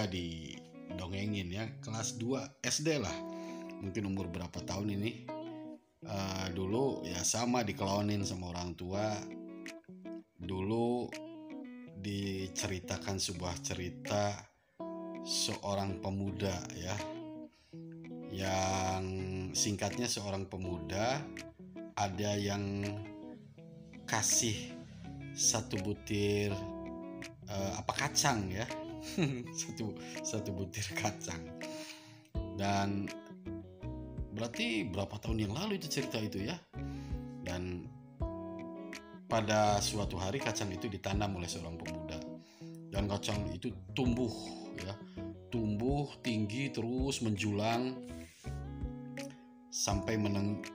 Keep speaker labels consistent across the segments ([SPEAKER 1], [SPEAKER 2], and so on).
[SPEAKER 1] didongengin ya, kelas 2 SD lah, mungkin umur berapa tahun ini. Dulu ya sama dikelonin sama orang tua. Dulu diceritakan sebuah cerita seorang pemuda ya, yang singkatnya seorang pemuda ada yang kasih satu butir kacang ya. satu butir kacang, dan berarti berapa tahun yang lalu itu cerita itu ya. Dan pada suatu hari kacang itu ditanam oleh seorang pemuda, dan kacang itu tumbuh tinggi terus menjulang sampai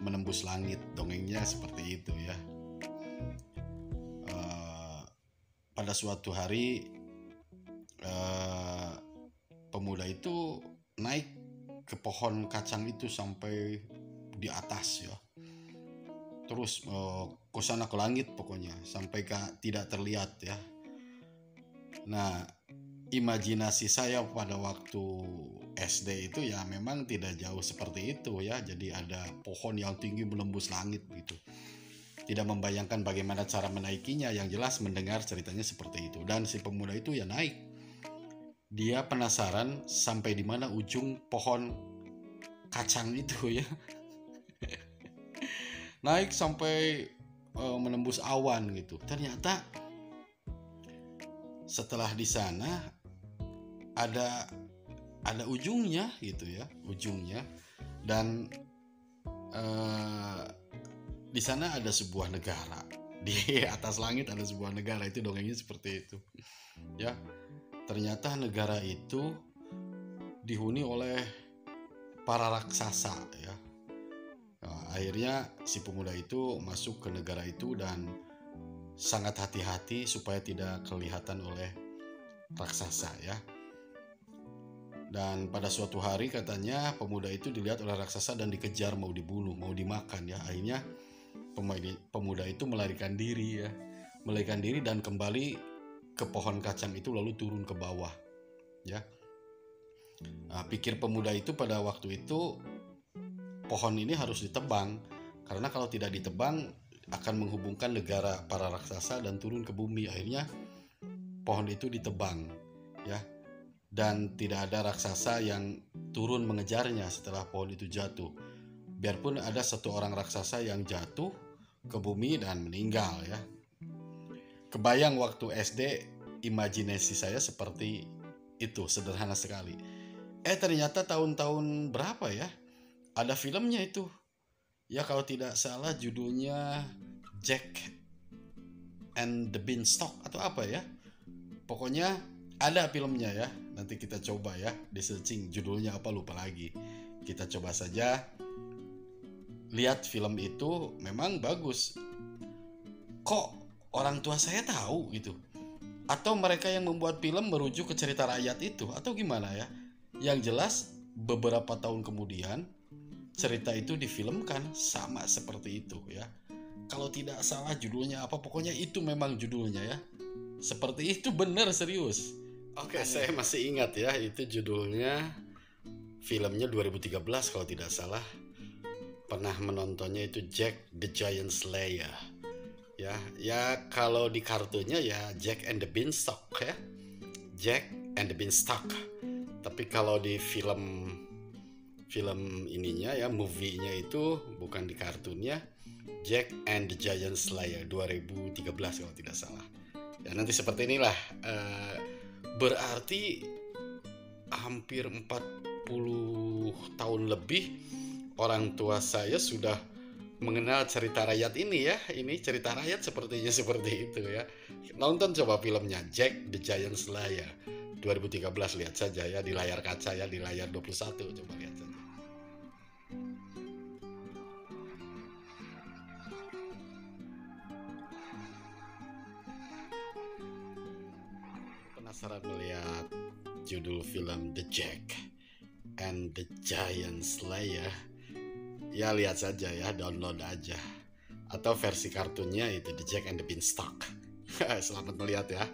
[SPEAKER 1] menembus langit. Dongengnya seperti itu ya. Pada suatu hari pemuda itu naik ke pohon kacang itu sampai di atas ya, terus ke sana ke langit pokoknya sampai tidak terlihat ya. Nah, imajinasi saya pada waktu SD itu ya memang tidak jauh seperti itu ya. Jadi ada pohon yang tinggi menembus langit gitu. Tidak membayangkan bagaimana cara menaikinya, yang jelas mendengar ceritanya seperti itu. Dan si pemuda itu ya naik. Dia penasaran sampai di mana ujung pohon kacang itu ya. Naik sampai menembus awan gitu. Ternyata setelah di sana ada ujungnya gitu ya, ujungnya. Dan di sana ada sebuah negara. Di atas langit ada sebuah negara. Itu dongengnya seperti itu ya. Ternyata negara itu dihuni oleh para raksasa ya. Nah, akhirnya si pemuda itu masuk ke negara itu dan sangat hati-hati supaya tidak kelihatan oleh raksasa ya. Dan pada suatu hari katanya pemuda itu dilihat oleh raksasa dan dikejar, mau dibunuh, mau dimakan ya. Akhirnya pemuda itu melarikan diri dan kembali ke pohon kacang itu, lalu turun ke bawah ya. Nah, pikir pemuda itu pada waktu itu pohon ini harus ditebang, karena kalau tidak ditebang akan menghubungkan negara para raksasa dan turun ke bumi. Akhirnya pohon itu ditebang ya, dan tidak ada raksasa yang turun mengejarnya setelah pohon itu jatuh. Biarpun ada satu orang raksasa yang jatuh ke bumi dan meninggal ya. Kebayang waktu SD, imajinasi saya seperti itu, sederhana sekali. Ternyata tahun-tahun berapa ya, ada filmnya itu ya, kalau tidak salah judulnya Jack and the Beanstalk atau apa ya. Pokoknya ada filmnya ya. Nanti kita coba ya di searching judulnya apa, lupa lagi. Kita coba saja lihat film itu, memang bagus. Kok orang tua saya tahu gitu? Atau mereka yang membuat film merujuk ke cerita rakyat itu, atau gimana ya? Yang jelas beberapa tahun kemudian cerita itu difilmkan sama seperti itu ya. Kalau tidak salah judulnya apa, pokoknya itu memang judulnya ya. Seperti itu, benar, serius. Oke, saya masih ingat ya, itu judulnya, filmnya 2013 kalau tidak salah. Pernah menontonnya itu Jack the Giant Slayer. Ya kalau di kartunya ya Jack and the Beanstalk ya, Jack and the Beanstalk. Tapi kalau di film ininya ya, movie-nya itu bukan di kartunnya, Jack and the Giant Slayer 2013 kalau tidak salah. Ya nanti seperti inilah. Berarti hampir 40 tahun lebih orang tua saya sudah mengenal cerita rakyat ini ya. Ini cerita rakyat sepertinya seperti itu ya. Nonton coba filmnya Jack the Giant Slayer 2013, lihat saja ya di layar kaca ya, di layar 21, coba lihat saja. Penasaran melihat judul film The Jack and the Giant Slayer? Ya lihat saja ya, download aja. Atau versi kartunnya itu The Jack and the Beanstalk. Selamat melihat ya.